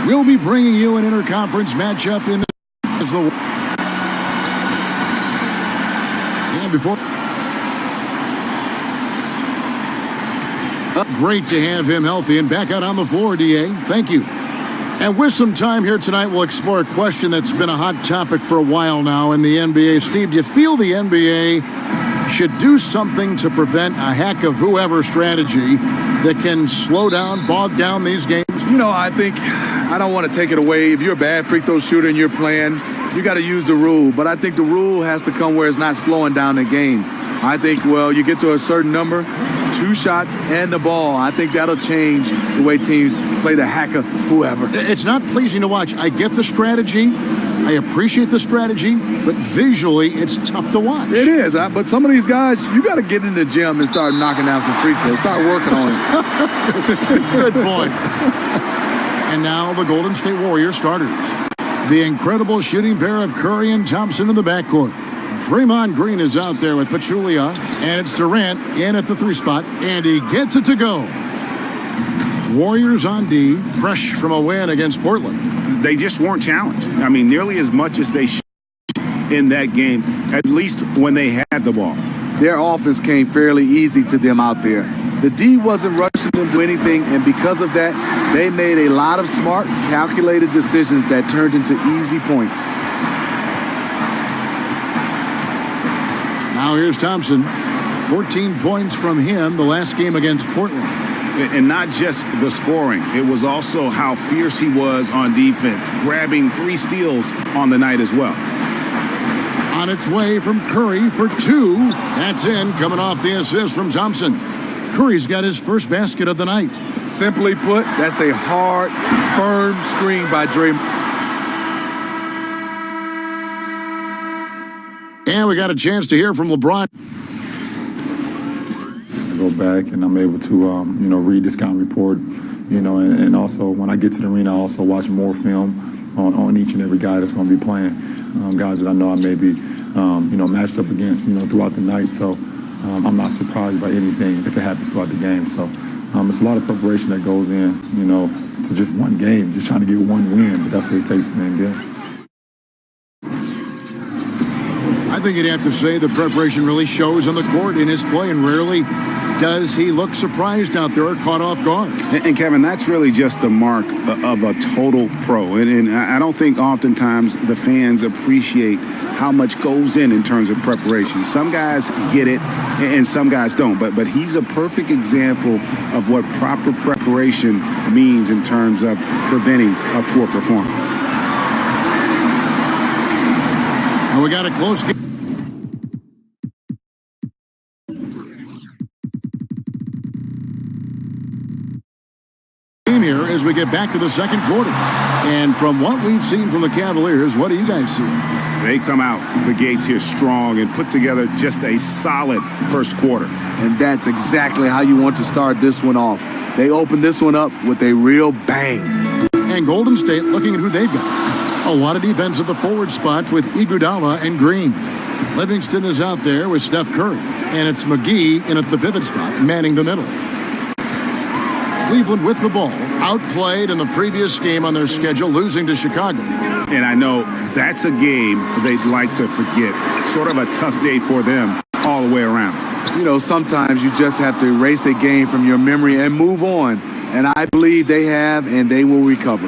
We'll be bringing you an interconference matchup in the and before. Great to have him healthy and back out on the floor, DA. Thank you. And with some time here tonight, we'll explore a question that's been a hot topic for a while now in the NBA. Steve, do you feel the NBA should do something to prevent a heck of whoever strategy that can slow down, bog down these games? You know, I don't want to take it away. If you're a bad free throw shooter and you're playing, you got to use the rule. But I think the rule has to come where it's not slowing down the game. I think, well, you get to a certain number, 2 shots and the ball. I think that'll change the way teams play the hacker, whoever. It's not pleasing to watch. I get the strategy. I appreciate the strategy, but visually, it's tough to watch. It is, but some of these guys, you got to get in the gym and start knocking down some free throws. Start working on it. Good point. And now the Golden State Warriors starters. The incredible shooting pair of Curry and Thompson in the backcourt. Draymond Green is out there with Pachulia, and it's Durant in at the 3 spot, and he gets it to go. Warriors on D, fresh from a win against Portland. They just weren't challenged. I mean, nearly as much as they should in that game, at least when they had the ball. Their offense came fairly easy to them out there. The D wasn't rushing them to anything, and because of that, they made a lot of smart, calculated decisions that turned into easy points. Now here's Thompson. 14 points from him the last game against Portland. And not just the scoring. It was also how fierce he was on defense, grabbing 3 steals on the night as well. On its way from Curry for 2. That's in, coming off the assist from Thompson. Curry's got his first basket of the night. Simply put, that's a hard, firm screen by Draymond. And we got a chance to hear from LeBron. I go back and I'm able to, read the scouting report, and also when I get to the arena, I also watch more film on each and every guy that's going to be playing, guys that I know I may be, matched up against, throughout the night. So I'm not surprised by anything if it happens throughout the game. So it's a lot of preparation that goes in, to just one game, just trying to get one win, but that's what it takes to win good. I think you'd have to say the preparation really shows on the court in his play, and rarely does he look surprised out there or caught off guard. And Kevin, that's really just the mark of a total pro. And I don't think oftentimes the fans appreciate how much goes in terms of preparation. Some guys get it and some guys don't. But he's a perfect example of what proper preparation means in terms of preventing a poor performance. And we got a close game. Here as we get back to the second quarter. And from what we've seen from the Cavaliers, what do you guys see? They come out the gates here strong and put together just a solid first quarter. And that's exactly how you want to start this one off. They open this one up with a real bang. And Golden State looking at who they've got. A lot of defense at the forward spots with Iguodala and Green. Livingston is out there with Steph Curry. And it's McGee in at the pivot spot, manning the middle. Cleveland with the ball, outplayed in the previous game on their schedule, losing to Chicago. And I know that's a game they'd like to forget. Sort of a tough day for them all the way around. Sometimes you just have to erase a game from your memory and move on. And I believe they have, and they will recover.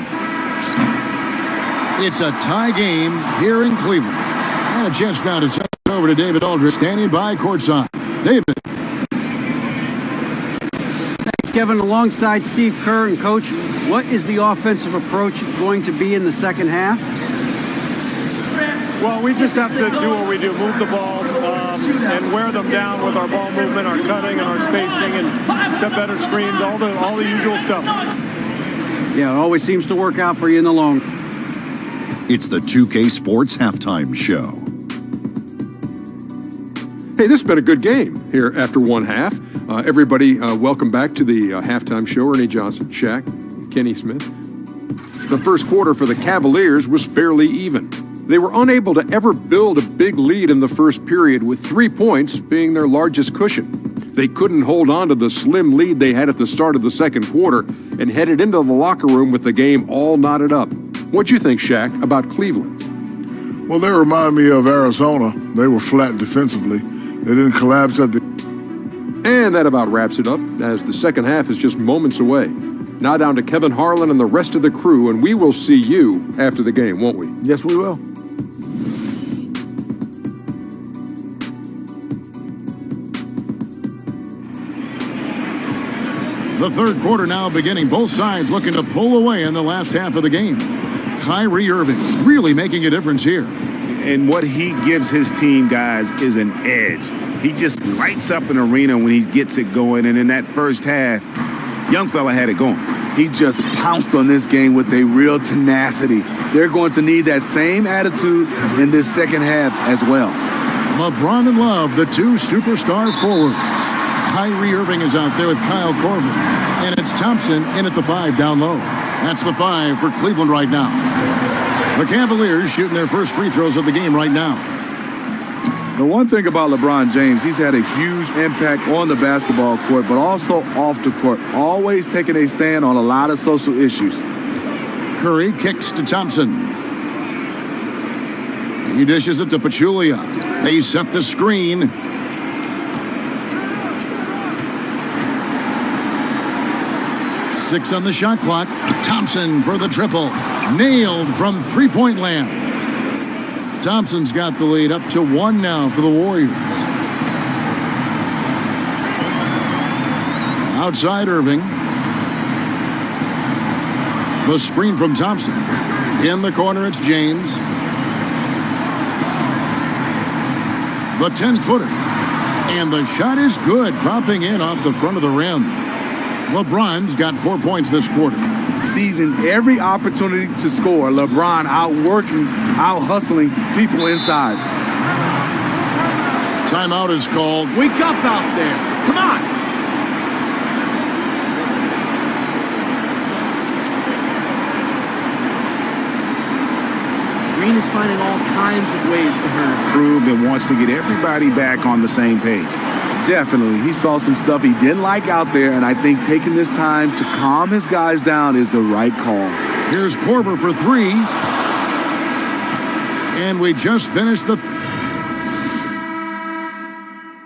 It's a tie game here in Cleveland. And a chance now to send it over to David Aldridge, standing by courtside. David. Kevin, alongside Steve Kerr and Coach, what is the offensive approach going to be in the second half? Well, we just have to do what we do, move the ball and wear them down with our ball movement, our cutting, and our spacing, and set better screens, all the usual stuff. Yeah, it always seems to work out for you in the long. It's the 2K Sports Halftime Show. Hey, this has been a good game here after one half. Everybody, welcome back to the halftime show. Ernie Johnson, Shaq, Kenny Smith. The first quarter for the Cavaliers was fairly even. They were unable to ever build a big lead in the first period, with 3 points being their largest cushion. They couldn't hold on to the slim lead they had at the start of the second quarter and headed into the locker room with the game all knotted up. What'd you think, Shaq, about Cleveland? Well, they remind me of Arizona. They were flat defensively. They didn't collapse at the... And that about wraps it up, as the second half is just moments away. Now down to Kevin Harlan and the rest of the crew, and we will see you after the game, won't we? Yes, we will. The third quarter now beginning. Both sides looking to pull away in the last half of the game. Kyrie Irving really making a difference here. And what he gives his team, guys, is an edge. He just lights up an arena when he gets it going. And in that first half, young fella had it going. He just pounced on this game with a real tenacity. They're going to need that same attitude in this second half as well. LeBron and Love, the two superstar forwards. Kyrie Irving is out there with Kyle Korver. And it's Thompson in at the 5 down low. That's the 5 for Cleveland right now. The Cavaliers shooting their first free throws of the game right now. The one thing about LeBron James, he's had a huge impact on the basketball court, but also off the court. Always taking a stand on a lot of social issues. Curry kicks to Thompson. He dishes it to Pachulia. They set the screen. Six on the shot clock. Thompson for the triple. Nailed from three-point land. Thompson's got the lead up to 1 now for the Warriors. Outside Irving. The screen from Thompson. In the corner, it's James. The 10-footer. And the shot is good, dropping in off the front of the rim. LeBron's got 4 points this quarter. Seizing every opportunity to score. LeBron outworking, out-hustling people inside. Timeout is called. Wake up out there. Come on. Green is finding all kinds of ways to hurt. Proved and wants to get everybody back on the same page. Definitely. He saw some stuff he didn't like out there, and I think taking this time to calm his guys down is the right call. Here's Korver for 3. And we just finished the...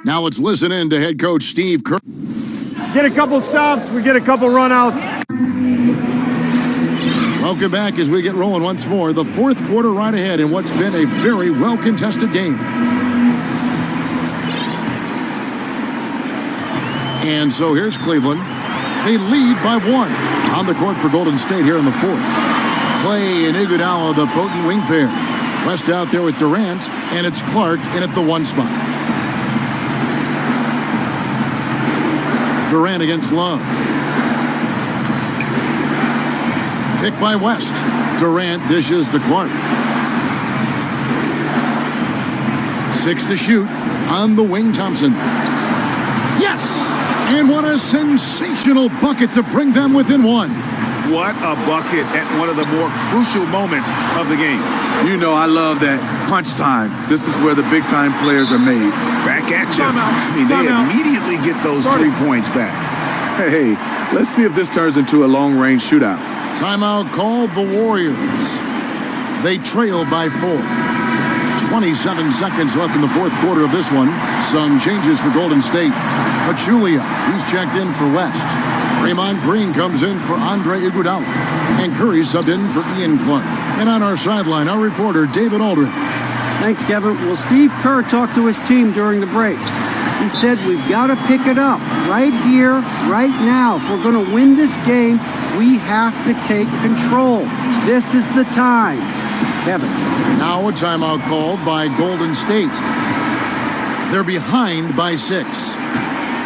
Now let's listen in to head coach Steve Kerr. Get a couple stops, we get a couple runouts. Welcome back as we get rolling once more. The fourth quarter right ahead in what's been a very well-contested game. And so here's Cleveland. They lead by 1 on the court for Golden State here in the fourth. Clay and Iguodala, the potent wing pair. West out there with Durant, and it's Clark in at the 1 spot. Durant against Love. Pick by West. Durant dishes to Clark. 6 to shoot on the wing, Thompson. Yes! And what a sensational bucket to bring them within 1. What a bucket at one of the more crucial moments of the game. You know, I love that crunch time. This is where the big-time players are made. Back at you. I mean, they immediately get those 3 points back. Hey, let's see if this turns into a long-range shootout. Timeout called the Warriors. They trail by 4. 27 seconds left in the fourth quarter of this one. Some changes for Golden State. Pachulia, he's checked in for West. Draymond Green comes in for Andre Iguodala. And Curry subbed in for Ian Clark. And on our sideline, our reporter, David Aldridge. Thanks, Kevin. Well, Steve Kerr talked to his team during the break. He said, we've got to pick it up right here, right now. If we're going to win this game, we have to take control. This is the time. Kevin. Now a timeout called by Golden State. They're behind by 6.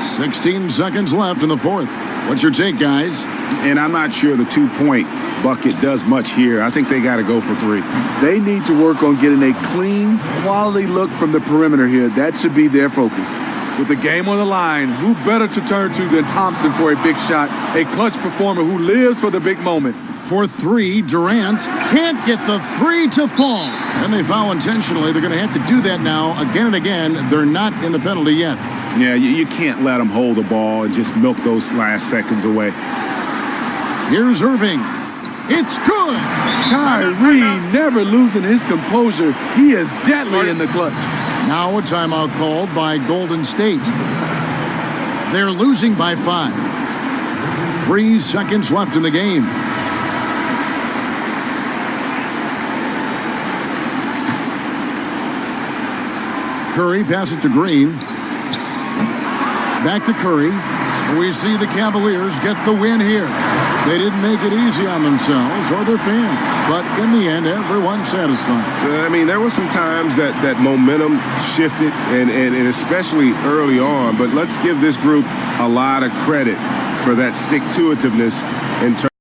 16 seconds left in the fourth. What's your take, guys? And I'm not sure the 2-point bucket does much here. I think they got to go for 3. They need to work on getting a clean, quality look from the perimeter here. That should be their focus. With the game on the line, who better to turn to than Thompson for a big shot? A clutch performer who lives for the big moment. For 3, Durant can't get the 3 to fall. And they foul intentionally. They're going to have to do that now again and again. They're not in the penalty yet. Yeah, you can't let them hold the ball and just milk those last seconds away. Here's Irving. It's good. Kyrie never losing his composure. He is deadly in the clutch. Now a timeout called by Golden State. They're losing by 5. 3 seconds left in the game. Curry passes it to Green. Back to Curry. We see the Cavaliers get the win here. They didn't make it easy on themselves or their fans, but in the end, everyone's satisfied. I mean, there were some times that momentum shifted, and especially early on, but let's give this group a lot of credit for that stick-to-itiveness in terms